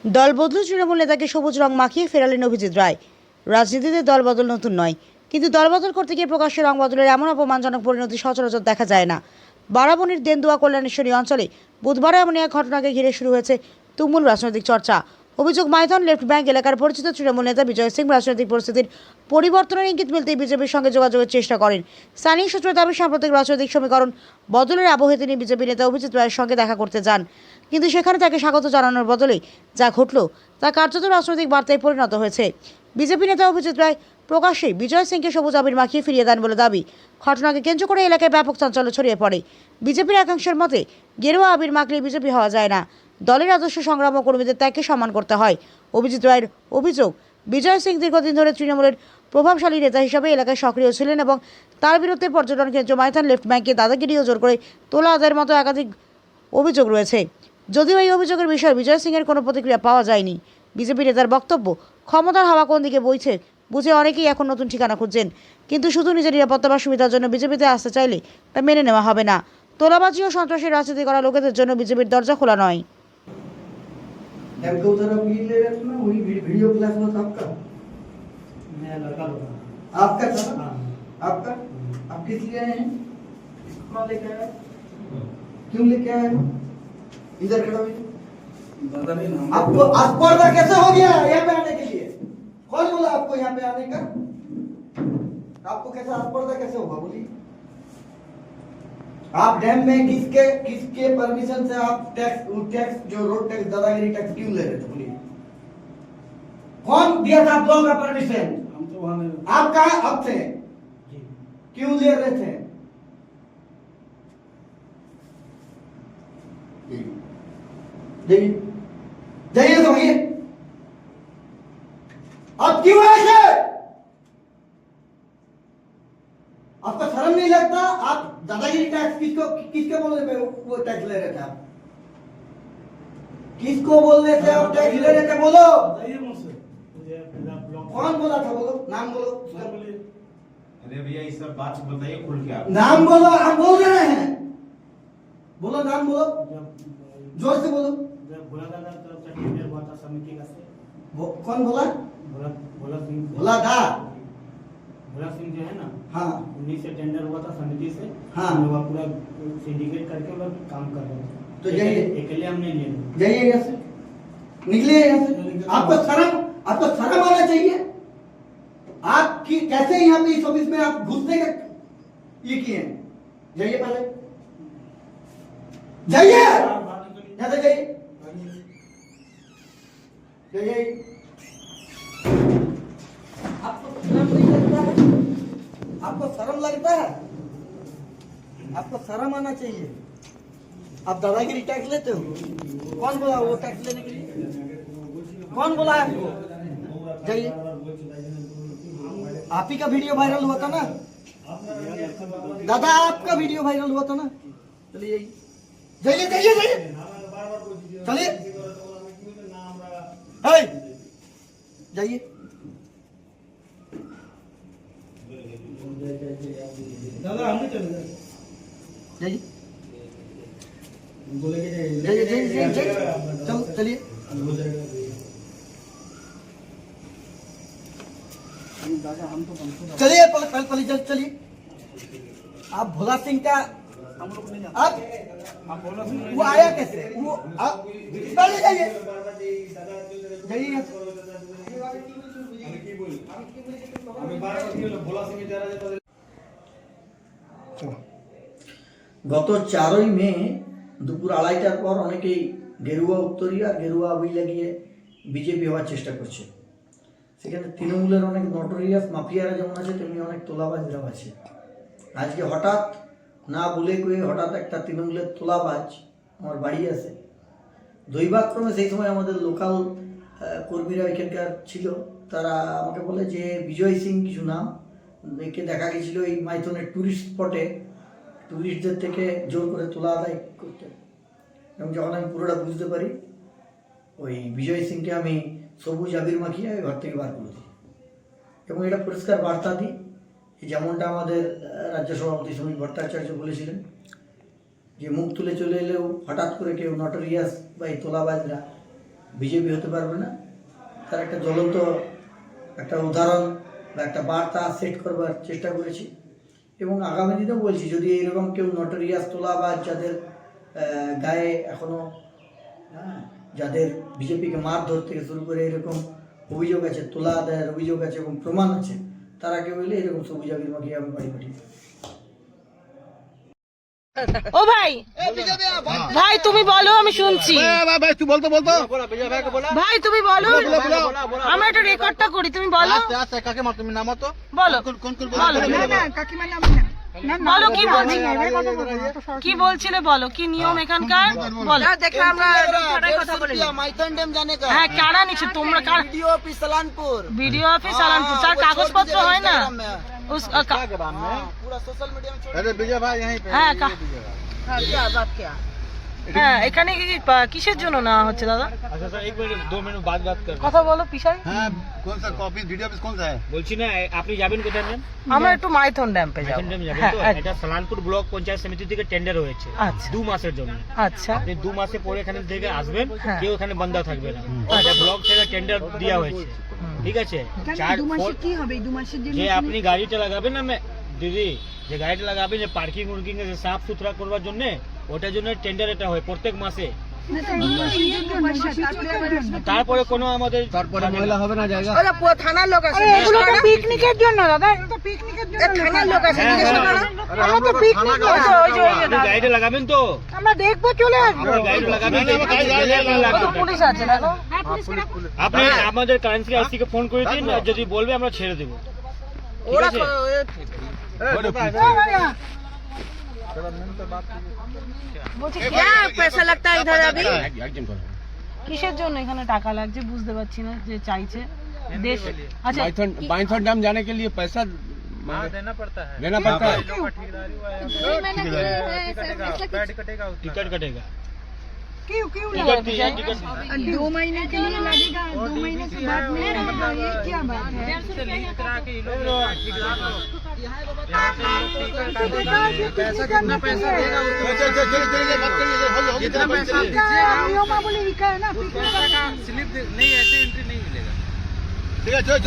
দল বদল তৃণমূল নেতাকে সবুজ রং মাখিয়ে ফেরালেন অভিজিৎ রায়। রাজনীতিতে দল বদল নতুন নয়, কিন্তু দল বদল করতে গিয়ে প্রকাশ্যে রং বদলের এমন অপমানজনক পরিণতি সচরাচর দেখা যায় না। বারাবণীর দেন্দুয়া কল্যাণেশ্বরী অঞ্চলে বুধবার এমন এক ঘটনাকে ঘিরে শুরু হয়েছে তুমুল রাজনৈতিক চর্চা। অভিযোগ, মাইথন লেফট ব্যাংক এলাকার পরিচিত তৃণমূল নেতা বিজয় সিং রাজনৈতিক পরিস্থিতির পরিবর্তনের ইঙ্গিত মিলতেই বিজেপির সঙ্গে যোগাযোগের চেষ্টা করেন। স্থানীয় সূত্রের দাবি, সাম্প্রতিক রাজনৈতিক সমীকরণ বদলের আবহে তিনি বিজেপি নেতা অভিজিৎ রায়ের সঙ্গে দেখা করতে যান, কিন্তু সেখানে তাকে স্বাগত জানানোর বদলে যা ঘটল তা কার্যত রাজনৈতিক বার্তায় পরিণত হয়েছে। বিজেপি নেতা অভিজিৎ রায় প্রকাশ্যেই বিজয় সিংকে সবুজ আবির মাখিয়ে ফিরিয়ে দেন বলে দাবি। ঘটনাকে কেন্দ্র করে এলাকায় ব্যাপক চাঞ্চল্য ছড়িয়ে পড়ে। বিজেপির একাংশের মতে, গেরুয়া আবির মাখলে বিজেপি হওয়া যায় না, দলের আদর্শ সংগ্রাম ও কর্মীদের ত্যাগকে সম্মান করতে হয়। অভিজিৎ রায়ের অভিযোগ, বিজয় সিং দীর্ঘদিন ধরে তৃণমূলের প্রভাবশালী নেতা হিসেবে এলাকায় সক্রিয় ছিলেন এবং তার বিরুদ্ধে পর্যটন কেন্দ্র মাইথন লেফট ব্যাংকে দাদাগিরি ও জোর করে তোলা আদায়ের মতো একাধিক অভিযোগ রয়েছে। যদিও এই অভিযোগের বিষয়ে বিজয় সিংয়ের কোনো প্রতিক্রিয়া পাওয়া যায়নি। বিজেপি নেতার বক্তব্য, ক্ষমতার হাওয়া কোন দিকে বইছে বুঝে অনেকেই এখন নতুন ঠিকানা খুঁজছেন, কিন্তু শুধু নিজের নিরাপত্তা বা সুবিধার জন্য বিজেপিতে আসতে চাইলে তা মেনে নেওয়া হবে না। তোলাবাজি ও সন্ত্রাসী রাজনীতি করা লোকেদের জন্য বিজেপির দরজা খোলা নয়। वीडियो क्लास में आपका मैं लड़का लोग आपका था आपका आप किस लिए आए हैं? कौन लेके आया? क्यों लेके आए हैं? इधर खड़ा हुई आपको अस्पर्धा कैसे हो गया यहाँ पे आने के लिए? कौन बोला आपको यहाँ पे आने का? आपको कैसा अस्पर्धा कैसे होगा बोलिए? आप डैम में किसके परमिशन से आप टैक्स जो रोड टैक्स दादागिरी टैक्स क्यों ले रहे थे बोलिए? कौन दिया था आप लोगों का परमिशन? हम तो वहाँ में आप कहाँ अब थे? जी क्यों ले रहे थे? जाइए जाइए तो भैया आप क्यों आए थे? आपको शर्म नहीं लगता? आप दादागिरी टैक्स किसको बोल रहे थे? वो टैक्स ले रहे थे आप किसको बोल रहे थे? आप टैक्स ले रहे थे बोलो। बताइए मुझसे मुझे अपना ब्लॉग कौन बोला था बोलो, नाम बोलो। बोलिए। अरे भैया ये सब बात बताइए खुल के आप। नाम बोलो, हम बोल रहे हैं, बोलो नाम बोलो, जब जोर से बोलो। जब भोला दादा तरफ से टेंडर हुआ था समिति का से कौन बोला? भोला सिंह बोला था। भोला सिंह जो है ना, हाँ उन्हीं से टेंडर हुआ था समिति से। हाँ। हम लोग पूरा सिंडिकेट करके लोग काम कर रहे थे। तो जाइए। अकेले हम नहीं लिए। जाइए यहाँ से, निकलिए यहाँ से। आपको शर्म आना चाहिए। आपकी कैसे यहाँ पे इस ऑफिस में आप घुसने का ये किए हैं? जाइए पहले, जाइए यहाँ से, जाइए जाइए। आपको शर्म नहीं लगता है? आपको शर्म लगता है? आपको शर्म आना चाहिए। आप दादागिरी टैक्स लेते हो? कौन बोला वो टैक्स लेने के लिए? कौन बोला आपको? जाइए, आप ही का वीडियो वायरल हुआ था ना दादा, आपका वीडियो वायरल हुआ था ना। चलिए जाइए जाइए जाइए, चलिए जाइए। दादा हम नहीं चले जाए जाइए बोले कि जाइए जाइए जाइए, चलो चलिए। दादा हम तो चलिए पहले चलिए। आप भोला सिंह का हम लोग नहीं आप भोला सिंह वो आया कैसे? वो आप पहले जाइए जाइए यहाँ से। গত 4ই মে দুপুর 2:30টার পর অনেকেই গেরুয়া উত্তরীয় আর গেরুয়া আবির লাগিয়ে বিজেপি হওয়ার চেষ্টা করছে। সেখানে তৃণমূলের অনেক নটোরিয়াস মাফিয়ারা যেমন আছে, তেমনি অনেক তোলাবাজরাও আছে। আজকে হঠাৎ না বলে কয়ে হঠাৎ একটা তৃণমূলের তোলাবাজ আমার বাড়ি আসে। দৈবাক্রমে সেই সময় আমাদের লোকাল কর্মীরা এখানকার ছিল, তারা আমাকে বলে যে বিজয় সিং কিছু নাম দেখে দেখা গেছিলো এই মাইথনের ট্যুরিস্ট স্পটে ট্যুরিস্টদের থেকে জোর করে তোলা আদায় করতে। এবং যখন আমি পুরোটা বুঝতে পারি, ওই বিজয় সিংকে আমি সবুজ আবির মাখিয়ে ঘর থেকে বার করে দিই এবং এটা পরিষ্কার বার্তা দিই, যেমনটা আমাদের রাজ্য সভাপতি সমীর ভট্টাচার্য বলেছিলেন যে মুখ তুলে চলে এলেও হঠাৎ করে কেউ নটোরিয়াস বা এই তোলাবাজরা বিজেপি হতে পারবে না। তার একটা জ্বলন্ত একটা উদাহরণ বা একটা বার্তা সেট করবার চেষ্টা করেছি এবং আগামী দিনেও বলছি, যদি এরকম কেউ নটোরিয়াস তোলাবাজ যাদের গায়ে এখনো যাদের বিজেপিকে মারধর থেকে শুরু করে এরকম অভিযোগ আছে, তোলা দেওয়ার অভিযোগ আছে এবং প্রমাণ আছে, তারা কেউ হলে এরকম সবুজ আবির মাখিয়ে আমি বাড়ি পাঠিয়ে দেব। ও ভাই ভাই তুমি বলো, আমি শুনছি। भाई तू बोल तो ভাই তুমি বলো, আমরা একটা রেকর্ডটা করি, তুমি বলো काके मार तुम नाम तो বলো कौन বলো বলো কি বলছিলে, কি বলছিলে বলো, কি নিয়ম এখানকার বলো। माइथन डैम जाने का হ্যাঁ কারা নিচ্ছে তোমরা, কারা? BDO office Salanpur BDO office Alanpur, তার কাগজপত্র হয় না? पूरा सोशल मीडिया में अरे विजय भाई यहीं पे হ্যাঁ क्या बात क्या হ্যাঁ এখানে কিসের জন্য নেওয়া হচ্ছে দাদা? अच्छा सर 1 मिनट 2 मिनट बाद बात कर কথা বলো পিসাই। हाँ कौन सा कॉपी वीडियो ऑफिस कौन सा है বলছি না আপনি যাবেন কোথায় ম্যাম? আমরা একটু মাইথন ড্যাম্পে যাবো। এখান থেকে যাবেন হ্যাঁ তো? একদম। এটা সালানপুর ব্লক পঞ্চায়েত সমিতি থেকে টেন্ডার হয়েছে আচ্ছা 2 মাসের জন্য। আচ্ছা আপনি 2 মাসে পরে এখানে থেকে আসবেন, হ্যাঁ। কেউ এখানে বন্ধ থাকবে না। এটা ব্লক থেকে টেন্ডার দেওয়া হয়েছে, ঠিক আছে? 4 কি হবে এই 2 মাসের জন্য? যে আপনি গাড়িটা লাগাবেন না দিদি, যে গাড়িটা লাগাবেন যে পার্কিং উর্কিং এ সাফ সুতরা করবার জন্য, ওটার জন্য টেন্ডার এটা হয় প্রত্যেক মাসে। তারপরে কোনো আমাদের তারপরে মহিলা হবে না জায়গা থানার লোক আছে এগুলো তো পিকনিকের জন্য দাদা, এগুলো তো পিকনিকের জন্য। থানার লোক আছে হ্যাঁ, জিজ্ঞেস হ্যাঁ। করো। আমরা তো পিকনিক আপনি গাড়িটা লাগাবেন তো? আমরা দেখবো, চলে আসবো। আপনি গাড়িটা লাগাবেন তো? পুলিশ আছে দেখো। আপনি আমাদের কারেন্সি আইসি কে ফোন করে দিন, যদি বলবে আমরা ছেড়ে দেবো, ঠিক আছে? বলছি क्या पैसा लगता है इधर अभी কিসের জন্য এখানে টাকা লাগছে বুঝতে পারছি না, যে চাইছে দেশ। আচ্ছা माइथन डैम जाने के लिए पैसा देना पड़ता है टिकट कटेगा, क्यों क्यों टिकट दिया, टिकट 2 महीने के लिए लगेगा, 2 महीने के बाद में लगेगा, ये क्या बात है? पैसा कितना पैसा देगा? जितना पैसा नियमावली लिखा है ना, स्लिप नहीं, ऐसे एंट्री नहीं मिलेगा। ठीक है चलो